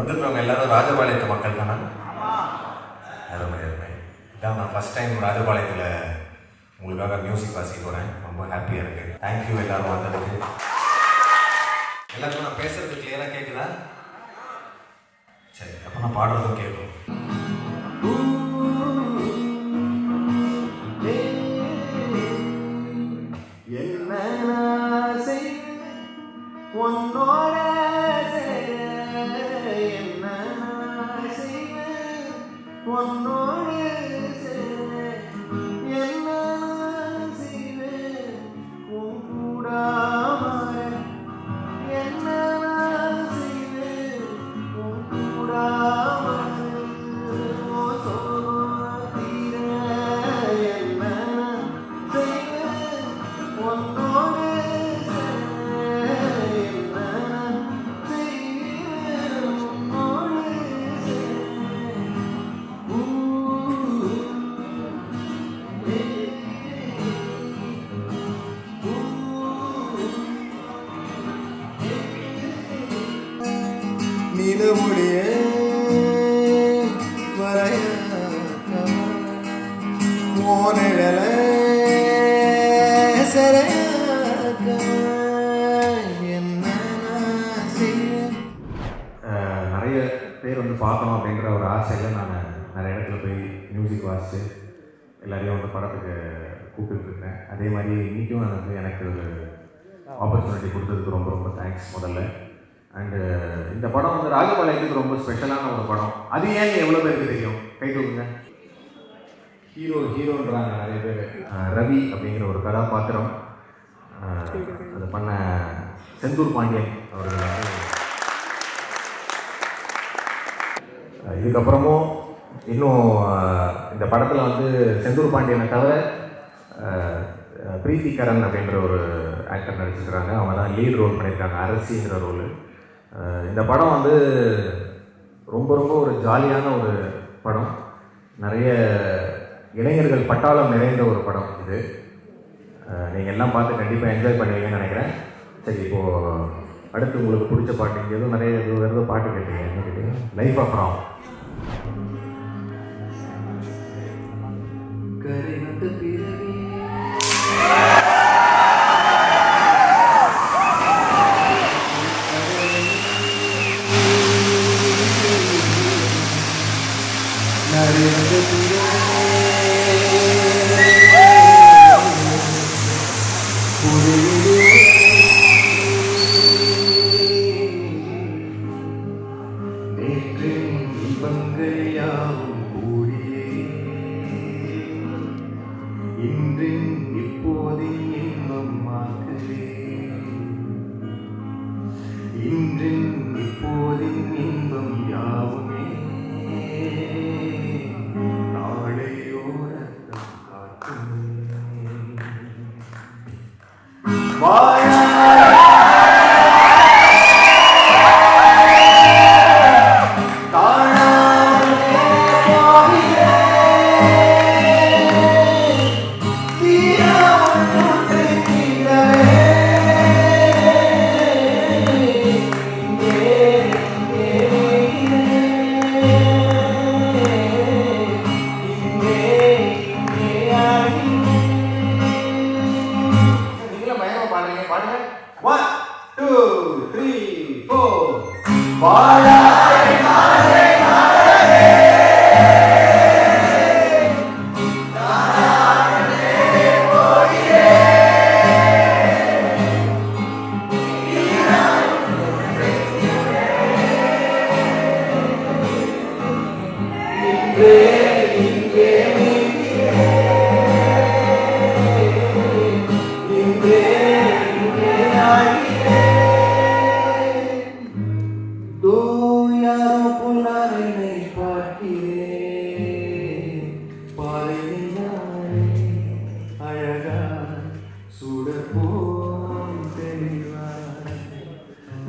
வந்திருக்கவங்க எல்லாரும் ராஜபாளையத்து மக்கள் தானே? அருமை அருமை. இதான் நான் ஃபஸ்ட் டைம் ராஜபாளையத்தில் உங்களுக்காக மியூசிக் வாசிக்க போகிறேன். ரொம்ப ஹாப்பியாக இருக்குது. தேங்க்யூ எல்லாரும் வந்ததுக்கு. எல்லாருக்கும் நான் பேசுறது கிளியராக கேட்குதா? சரி, அப்போ நான் பாடுறதும் கேட்கும். நிலவுடைய வரைய மோனழல சரையாக்க என்ன நிறைய பேர் வந்து பார்க்கணும் அப்படின்ற ஒரு ஆசையில் நான் நிறைய இடத்துல போய் மியூசிக் வாசித்து எல்லாரையும் வந்து படத்துக்கு கூப்பிட்டுருக்கேன். அதே மாதிரி இன்றைக்கும் எனக்கு ஒரு ஆப்பர்ச்சுனிட்டி கொடுத்ததுக்கு ரொம்ப ரொம்ப தேங்க்ஸ் முதல்ல. அண்டு இந்த படம் வந்து ராஜபாளையத்துக்கு ரொம்ப ஸ்பெஷலான ஒரு படம். அது ஏன் எவ்வளோ பேருக்கு தெரியும்? கை தூக்குங்க. ஹீரோன்றாங்க நிறைய பேர். ரவி அப்படிங்கிற ஒரு கதாபாத்திரம் அது பண்ண செந்தூர் பாண்டியன் அவர்கள் வந்து இதுக்கப்புறமும் இன்னும் இந்த படத்தில் வந்து செந்தூர் பாண்டியனை தவிர பிரீத்திகரன் அப்படின்ற ஒரு ஆக்டர் நடிச்சிருக்கிறாங்க. அவங்க தான் லீட் ரோல் பண்ணியிருக்காங்க, அரசிங்கிற ரோல். இந்த படம் வந்து ரொம்ப ரொம்ப ஒரு ஜாலியான ஒரு படம். நிறைய இளைஞர்கள் பட்டாளம் நிறைந்த ஒரு படம் இது. நீங்கள் எல்லாம் பார்த்து கண்டிப்பாக என்ஜாய் பண்ணுவீங்கன்னு நினைக்கிறேன். சரி, இப்போது அடுத்து உங்களுக்கு பிடிச்ச பாட்டு இங்கே எதுவும் நிறைய வேறு பாட்டு கேட்டீங்க. என்ன கேட்டீங்க? Life of Ram.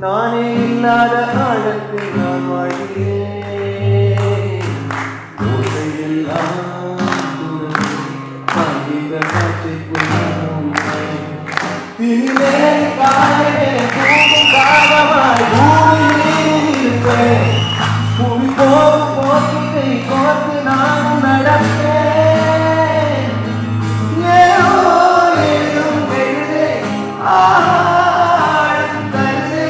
நானே இல்லாத ஆழத்தில் நான் வாழ்கிறேன். ஓசையெல்லாம் காகித காட்சிக்குள் திரிலே காலையே பூக்கும் காலமாய் பூமியில் இருப்பேன். போக்கிக்கை கோர்த்து நானும் நடப்பேன். ஏதோ எழுதும் கழுதை ஆடும் கழுதை.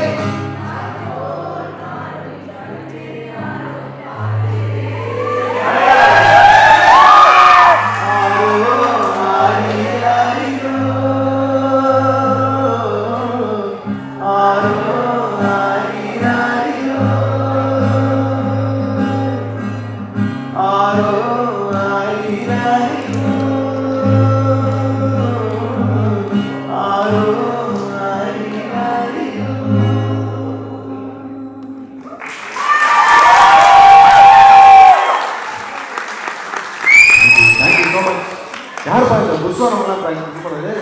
யாருப்பா இந்த புஷ்வானம்லாம் ப்ராக்டிஸ் பண்ணுறது?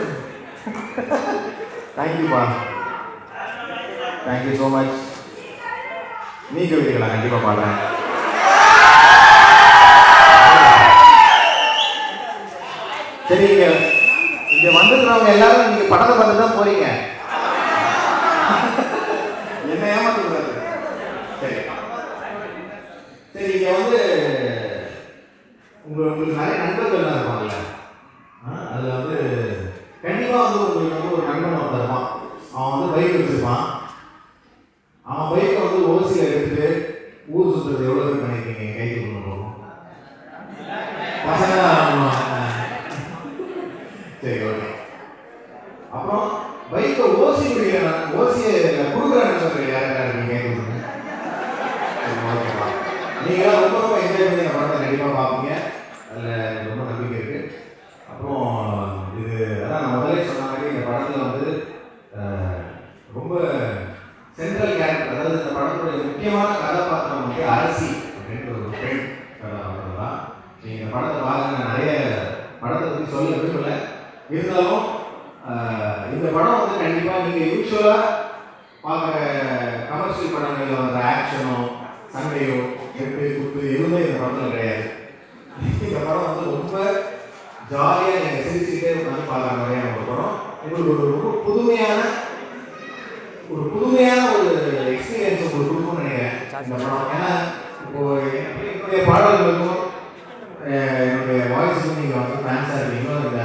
தேங்க்யூப்பா, தேங்க்யூ ஸோ மச். நீ கவிதைகளா? கண்டிப்பாக பாடுறேன். சரி, இங்கே வந்துருக்கிறவங்க எல்லாரும் நீங்கள் படத்தை பார்த்து தான் போறீங்க. என்ன ஏமாத்தக்கூடாது. சரி சரி, இங்கே வந்து உங்களுக்கு நிறைய நண்பர்கள்லாம் இருப்பாங்கல்ல, அதில் வந்து கண்டிப்பாக வந்து உங்களுக்கு வந்து ஒரு நண்பன் ஒருத்தர் இருப்பான். அவன் வந்து பைக் வச்சுருப்பான். அவன் பைக்கை வந்து ஓசியில் எடுத்துட்டு ஊர் சுற்றுறது எவ்வளோ பேர் பண்ணியிருக்கீங்க? கைது கொண்டு போகும் பசங்க. சரி, ஓகே. அப்புறம் பைக்கை ஓசியை கொடுக்குற நண்பர்கள் யாராக இருக்கீங்க? கைது கொடுங்க. ஓகேவா? நீங்களாம் ரொம்ப ரொம்ப என்ஜாய் பண்ணி அந்த படத்தை கண்டிப்பாக பார்ப்பீங்க. அதில் ரொம்ப நம்பிக்கை இருக்குது. அப்புறம் இது அதான் நான் முதலே சொன்ன மாதிரி இந்த படத்தில் வந்து ரொம்ப சென்ட்ரல் கேரக்டர், அதாவது இந்த படத்துடைய முக்கியமான கதாபாத்திரம் வந்து அரசி அப்படின்ற ஒரு பெண் கதாபாத்திரம் தான். நீங்கள் இந்த படத்தை பாருங்க. நான் நிறைய படத்தை பற்றி சொல்ல விரும்பல. இருந்தாலும் இந்த படம் வந்து கண்டிப்பாக நீங்கள் யூஸ்வலாக பார்க்குற கமர்ஷியல் படங்களில் வந்த ஆக்ஷனோ சண்டையோ எட்டு குத்து எதுவுமே இந்த படத்தில் கிடையாது. இந்த படம் வந்து ரொம்ப ஜாலியாக நீங்கள் சிரிச்சுக்கிட்டே உட்காந்து பார்க்குற மாதிரியான ஒரு படம். உங்களுக்கு ஒரு ரொம்ப புதுமையான ஒரு எக்ஸ்பீரியன்ஸ் உங்களுக்கு கொடுக்கும்னு நினைக்கிறேன் இந்த படம். ஏன்னா இப்போ என்னுடைய பாடல்களுக்கும் என்னுடைய வாய்ஸுக்கும் நீங்கள் வந்து ஃபேன்ஸாக இருக்கீங்களோ, இந்த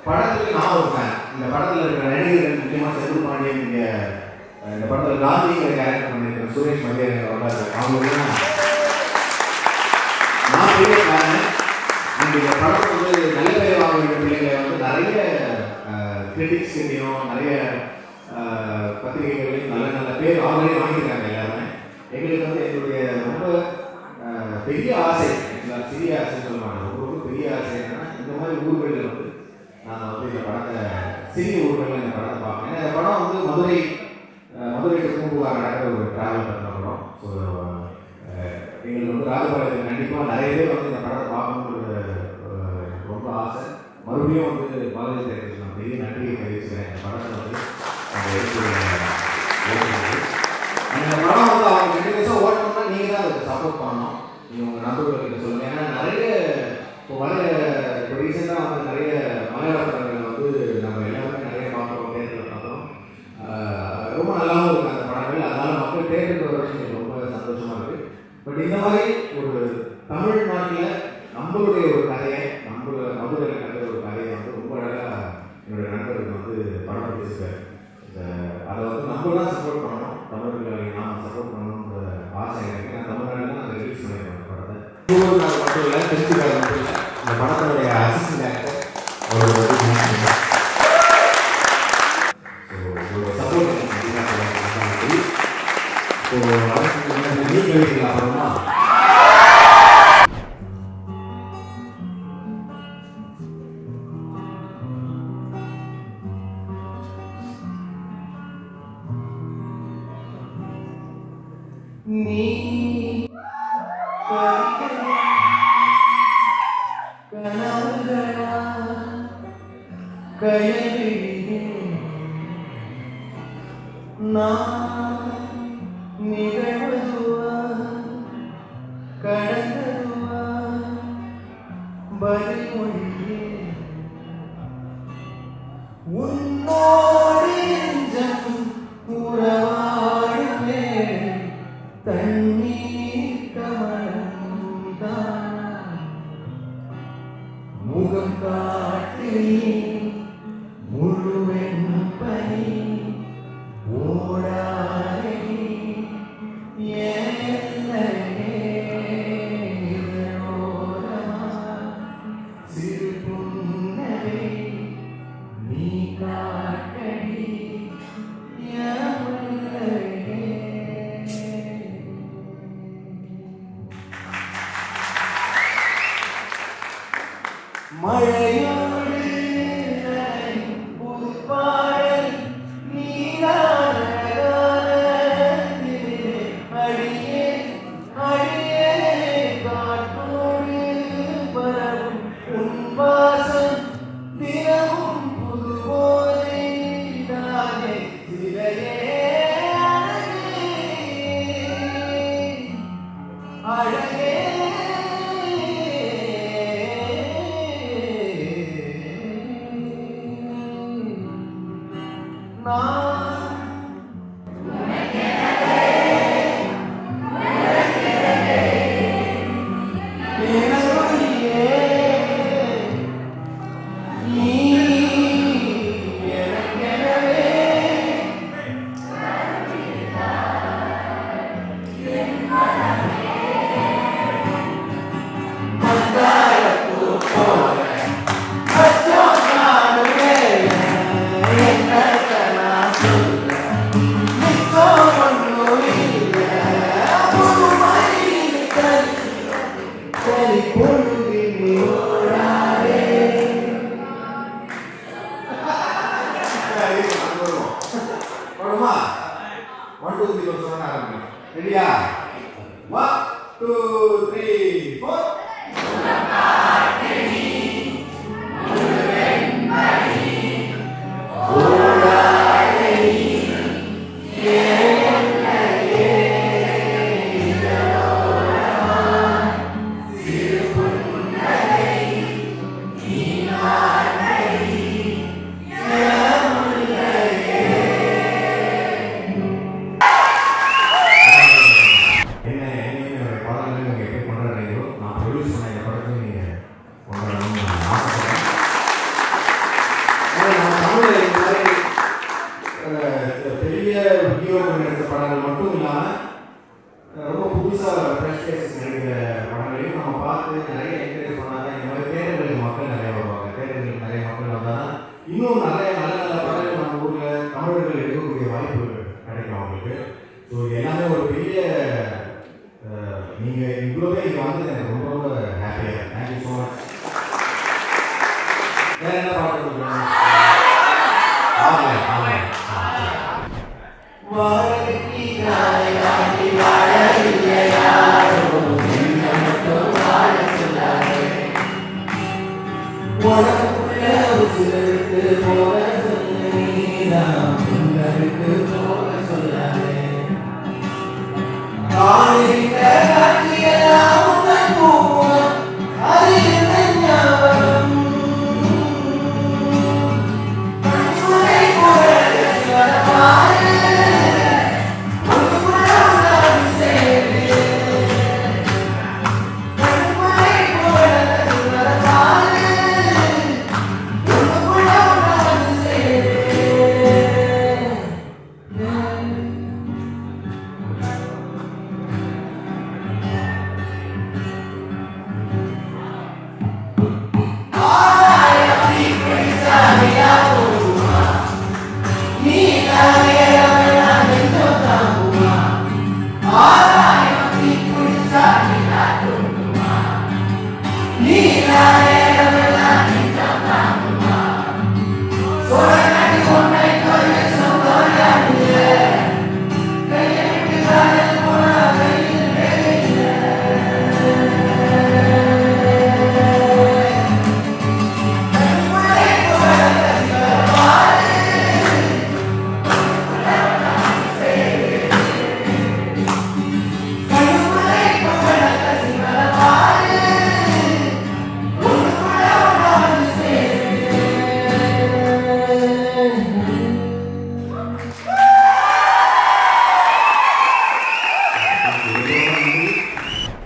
படத்துக்கு நான் ஒரு ஃபேன். இந்த படத்தில் இருக்கிற நடிகர்கள் முக்கியமாக செந்தில் பாண்டியன், இந்த படத்தில் காந்திங்கிற கேரக்டர் பண்ணியிருக்கிற சுரேஷ் மதியன் அவங்களுக்கு நான் பெரிய ஃபேனு. இந்த படம் வந்து நல்ல பேர் வாங்க வேண்டிய பிள்ளைங்களை வந்து நிறைய கிரிட்டிக்ஸ் கிட்டையும் நிறைய பத்திரிகைகளையும் நல்ல நல்ல பேர் ஆல்ரெடி வாங்கியிருக்காங்க எல்லாருமே. எங்களுக்கு வந்து எங்களுடைய ரொம்ப பெரிய ஆசை, சிறிய ஆசைன்னு சொல்லுவாங்க, ரொம்ப பெரிய ஆசை என்னன்னா இந்த மாதிரி ஊர்களில் வந்து நான் வந்து இந்த படத்தை சிறிய ஊர்களில் இந்த படத்தை பார்ப்பேன். ஏன்னா இந்த படம் வந்து மதுரை டு பூம்புகார் நடக்கிற ஒரு டிராவல் பண்ணுற படம். ஸோ எங்களுக்கு வந்து ராஜபாளையத்தில் கண்டிப்பாக நிறைய பேர் வந்து இந்த படத்தை பார்க்கணுன்றது ரொம்ப ஆசை. மறுபடியும் வந்து பாரதிய தேட்டருக்கு நான் பெரிய நன்றியை தெரிவிச்சுக்கிறேன். இந்த படத்தை வந்து அந்த எடுத்து அந்த படம் வந்து அவங்க கண்டினியூஸாக ஓட்டணும்னா நீங்கள் தான் அதுக்கு சப்போர்ட் பண்ணணும். நீங்கள் உங்கள் நண்பர்கள்கிட்ட சொல்லுங்கள். ஏன்னா நிறைய இப்போ ரீசெண்டாக வந்து நிறைய மலையாள படங்கள் வந்து நம்ம எல்லாருமே நிறைய பார்க்குறோம், தேட்டரில் பார்க்குறோம். ரொம்ப நல்லாவும் இருக்குது அந்த படங்கள். அதனால் மக்கள் தேட்டருக்கு வர எனக்கு ரொம்ப சந்தோஷமாக இருக்குது. பட் இந்த மாதிரி ஒரு தமிழ்நாட்டில் நம்மளுடைய ஒரு கதையை மதுரையில் கதை ஒரு கதையை வந்து ரொம்ப அழகாக என்னுடைய நண்பர்கள் வந்து படம் பிடிச்சிருக்காரு. அதை வந்து நம்ம தான் சப்போர்ட் பண்ணணும், தமிழர்களை நாம் சப்போர்ட் பண்ணணுன்ற ஆசை எனக்கு. நான் தமிழ்நாட்டில் தான் அதை ரிலீஸ் பண்ணியிருக்கேன் படத்தை. நாள் மட்டும் இல்லை, திருச்சிக்காக மட்டும் இல்லை, இந்த படத்தினுடைய அசிஸ்டன்ட் டேரக்டர் அவரோட சப்போர்ட் நீ கவிதைகள் அப்புறமா நீ கனவுகளா கயலிலே நான் நிகழ்வதுவா கடந்ததுவா பதிமொழியே உன்னோடு உறவாடுமே தண்ணீர் கம நாட்களி ஞாபகமே. மழையோடு புது பாடல் நீரான அடியே அடியே காற்றோடு பரவும் உன் வாசம் தினமும் புது போதை தானே சிலையே அழகே ரெடியா? 1 2 3 4. பெரிய ஹீரோக்கள் எடுத்த படங்கள் மட்டும் இல்லாமல் ரொம்ப புதுசாக ஃப்ரெஷ் ஃபேஸஸ் நடிக்கிற படங்களையும் நம்ம பார்த்து நிறைய என்கரேஜ் பண்ணாங்க. இந்த மாதிரி தேட்டர்களுக்கு மக்கள் நிறைய வருவாங்க. தேட்டர்களுக்கு நிறைய மக்கள் வந்தால் இன்னும் நிறைய நல்ல நல்ல படங்கள் நம்ம ஊரில் தமிழர்கள் எடுக்கக்கூடிய வாய்ப்பு கிடைக்கும் அவங்களுக்கு. ஸோ எல்லாமே ஒரு பெரிய நீங்கள் இவ்வளோ பேர் இங்கே வந்து எனக்கு ரொம்ப ரொம்ப ஹாப்பியாக. Thank you so much. வேறு என்ன பாட்டு சொல்லுங்கள்?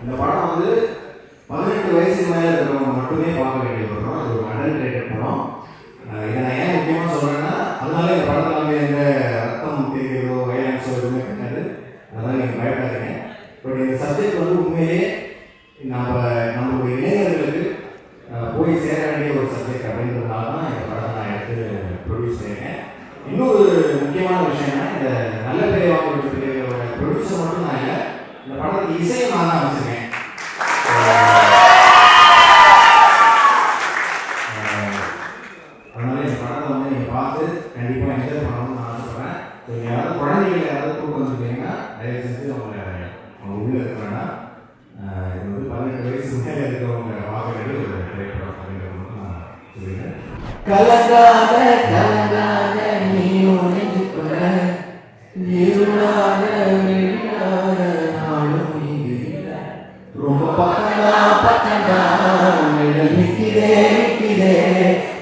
இந்த படம் வந்து 18 வயசுக்கு மேலே இருக்கிறவங்க மட்டுமே பார்க்க வேண்டிய படம். அது ஒரு அடல்ட் ரேட்டட் படம். இதை நான் ஏன் முக்கியமாக சொல்கிறேன்னா, அதனால இந்த படத்தில் எந்த ரத்தம் தெரிகிறதோ வயலன்ஸோ எதுவுமே கிடையாது. அதனால் நீங்கள் பயப்படாதீங்க. பட் இந்த சப்ஜெக்ட் வந்து உண்மையிலே நம்மளுடைய இளைஞர்களுக்கு போய் சேர வேண்டிய ஒரு சப்ஜெக்ட் அப்படின்றதுனால தான் இந்த படத்தை நான் எடுத்து ப்ரொடியூஸ் பண்ணியிருக்கேன். முக்கியமான விஷயம் இந்த நல்ல பேரை வாங்குறதுக்கு ப்ரொடியூசர் மட்டும் நான் இல்லை, இந்த படத்துக்கு இசையை நான் தான் வச்சுருக்கேன். அதனால இந்த படத்தை வந்து நீங்கள் பார்த்து கண்டிப்பாக என்ஜாய் பண்ணணும்னு நான் ஆசைப்படுறேன். ஸோ யாராவது குழந்தைகளை யாராவது கூப்பிட்டு வந்துருக்கீங்கன்னா தயவு செஞ்சு அவங்க உள்ளே இருக்க வேண்டாம். இது வந்து 18 வயசு மேலே இருக்கிறவங்க பார்க்க வேண்டிய ஒரு திரைப்படம் அப்படிங்கிறது மட்டும் நான் சொல்லிடுறேன். கலங்காத கலங்காத நீ உணர்ந்துக்கொள்ள இருளாத வெளியாத நாளும் இங்கு இல்லை. ரொம்ப பக்கமா பக்கமா நிற்கிறே நிற்கிறே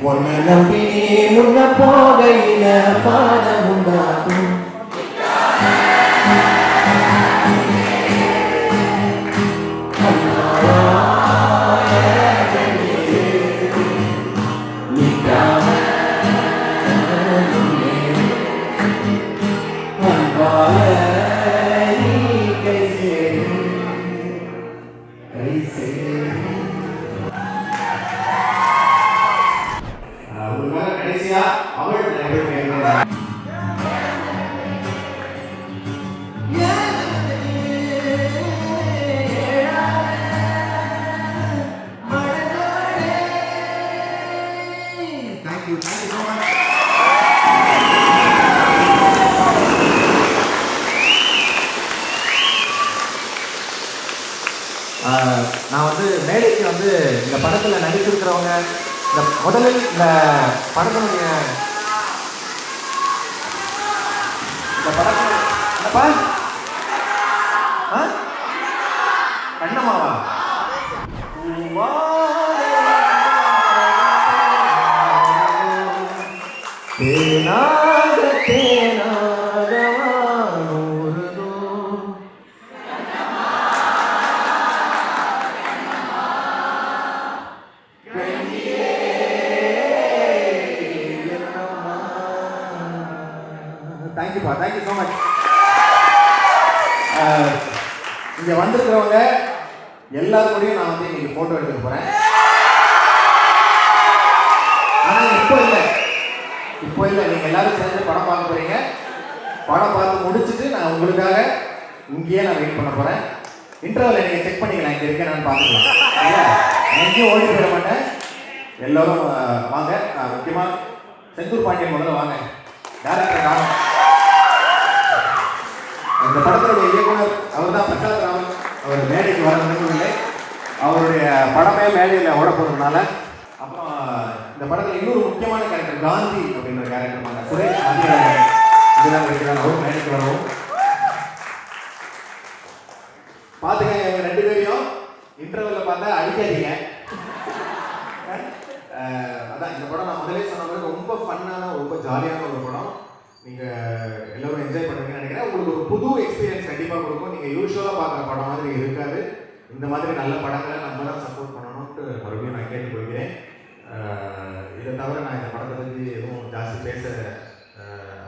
உன்னை நம்பி நீ முன்ன போகையில பாடம் உண்டாகும். கடைசியா அவள் நான் வந்து மேடைக்கு வந்து இந்த படத்தில் நடிச்சிருக்கிறவங்க இந்த முதலில் இந்த படத்தினுடைய இந்த படத்தில் என்னப்பா கண்ணம்மாவா தேனாக தேனாக வானூருதோ தேங்க்யூப்பா, தேங்க்யூ ஸோ மச். இங்கே வந்திருக்கிறவங்க எல்லாருக்கூடையும் நான் வந்து இன்னைக்கு ஃபோட்டோ எடுத்துக்க போகிறேன். ஆனால் இப்போ இல்லை நீங்கள் எல்லாரும் சேர்ந்து படம் பார்க்க போகிறீங்க. படம் பார்த்து முடிச்சுட்டு நான் உங்களுக்காக இங்கேயே நான் வெயிட் பண்ண போகிறேன். இன்டர்வலில் நீங்கள் செக் பண்ணிக்கலாம் இங்கே இருக்கேன் நான் பார்த்துக்கலாம். சரியா? எங்கேயும் ஓடி போயிட மாட்டேன். எல்லோரும் வாங்க. முக்கியமாக செந்தூர் பாண்டியன் முதல்ல வாங்க. டேரக்டர் ராமன், இந்த படத்தினுடைய இயக்குனர் அவர் தான் பிரசாத் ராமன். அவர் மேடைக்கு வர முடியவில்லை, அவருடைய படமே மேடையில் ஓட போகிறதுனால. அப்புறம் இந்த படத்தில் இன்னொரு முக்கியமான கேரக்டர் காந்தி அப்படின்ற கேரக்டர் பண்ண சுரேஷ் அதிகாரி இதெல்லாம் இருக்கிறாங்க. அவர் மேடைக்கு வரவும் பார்த்துங்க. இவங்க 2 பேரையும் இன்டர்வெல்ல பார்த்தா அடிக்காதீங்க. அதான் இந்த படம் நான் முதலே சொன்ன மாதிரி ரொம்ப ஃபன்னான ரொம்ப ஜாலியான ஒரு படம். நீங்கள் எல்லோரும் என்ஜாய் பண்ணுவீங்கன்னு நினைக்கிறேன். உங்களுக்கு ஒரு புது எக்ஸ்பீரியன்ஸ் கண்டிப்பாக கொடுக்கும். நீங்கள் யூஸ்வலாக பார்க்குற படம் மாதிரி இருக்காது. இந்த மாதிரி நல்ல படங்களை நம்ம தான் சப்போர்ட் பண்ணணும்ட்டு மறுபடியும் நான் கேட்டுக்கொள்கிறேன். இதை தவிர நான் இந்த படத்தை பற்றி எதுவும் ஜாஸ்தி பேச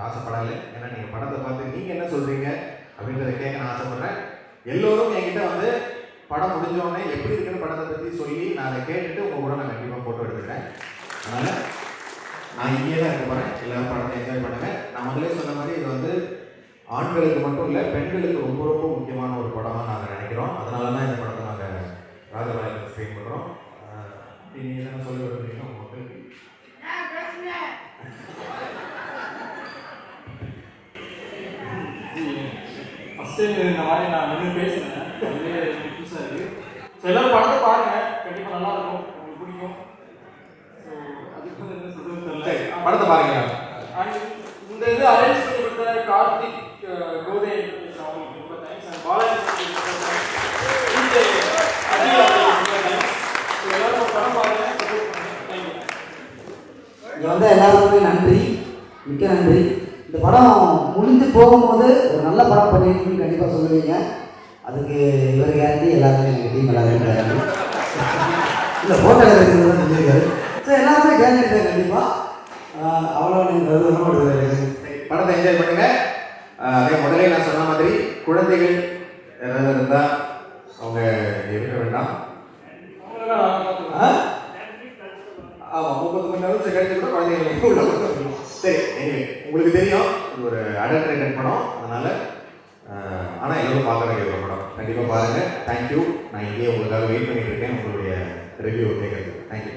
ஆசைப்படலை. ஏன்னா நீங்கள் படத்தை பார்த்து நீங்கள் என்ன சொல்கிறீங்க அப்படின்றத கேட்க நான் ஆசைப்பட்றேன். எல்லோரும் என்கிட்ட வந்து படம் முடிஞ்சோடனே எப்படி இருக்குன்னு படத்தை பற்றி சொல்லி நான் அதை கேட்டுட்டு உங்கள் கூட நான் கண்டிப்பாக ஃபோட்டோ எடுத்துக்கிறேன். அதனால் நான் இங்கே தான் இருக்க போகிறேன். எல்லோரும் படத்தை என்ஜாய் பண்ணுங்கள். நான் முதலே சொன்ன மாதிரி இது வந்து ஆண்களுக்கு மட்டும் இல்லை, பெண்களுக்கு ரொம்ப ரொம்ப முக்கியமான ஒரு படமாக நாங்கள் நினைக்கிறோம். அதனால தான் இந்த படத்தை நாங்கள் ராஜபாளையத்தில் ஸ்க்ரீன் பண்ணுறோம். நீங்கள் என்ன சொல்ல விரும்புறீங்க உங்கள் மக்களுக்கு? ஃபஸ்ட்டு இந்த மாதிரி நான் நின்று பேசுகிறேன். அதுவே புதுசாக இருக்குது. ஸோ எல்லோரும் படத்தை பாருங்கள், கண்டிப்பாக நல்லாயிருக்கும், உங்களுக்கு பிடிக்கும். ஸோ அதுக்கு வந்து என்ன சொல்கிறது தெரியல. படத்தை பாருங்க. இந்த இது அரேஞ்ச் பண்ணி கொடுத்த கார்த்திக் கோதே அவங்களுக்கு ரொம்ப தேங்க்ஸ். அண்ட் பாலாஜி எல்லாரும் படம் பாருங்க, சப்போர்ட் பண்ணுங்க. தேங்க்யூ. இங்கே வந்து எல்லாருக்குமே நன்றி, மிக்க நன்றி. இந்த படம் முடிஞ்சு போகும்போது ஒரு நல்ல படம் பண்ணியிருக்குன்னு கண்டிப்பாக சொல்லுவீங்க. அதுக்கு இவர் கேரண்டி எல்லாருமே எங்கள் டீம் எல்லாருமே கேரண்டி. இல்லை ஃபோட்டோ எடுக்கிறது தான் சொல்லியிருக்காரு. ஸோ எல்லாருமே கேரண்டி தான் கண்டிப்பாக. அவ்வளோ நீங்கள் படத்தை என்ஜாய் பண்ணுங்க. அதே முதலே நான் சொன்ன மாதிரி குழந்தைகள் யாராவது இருந்தால் அவங்க இருக்க வேண்டாம். ஆமாம், 30 மணி நேரம் நிமிஷம் கழிச்சு கூட குழந்தைங்களுக்கு உள்ள கொடுத்துருக்கணும். சரி, எனிவே உங்களுக்கு தெரியும் இது ஒரு அடல்ட்ரேட்டட் படம், அதனால ஆனால் எல்லோரும் பார்க்க வேண்டிய ஒரு படம். கண்டிப்பாக பாருங்கள். தேங்க்யூ. நான் இங்கேயே உங்களுக்காக வெயிட் பண்ணிட்டு இருக்கேன் உங்களுடைய ரிவ்யூ கேட்கறதுக்கு. தேங்க்யூ.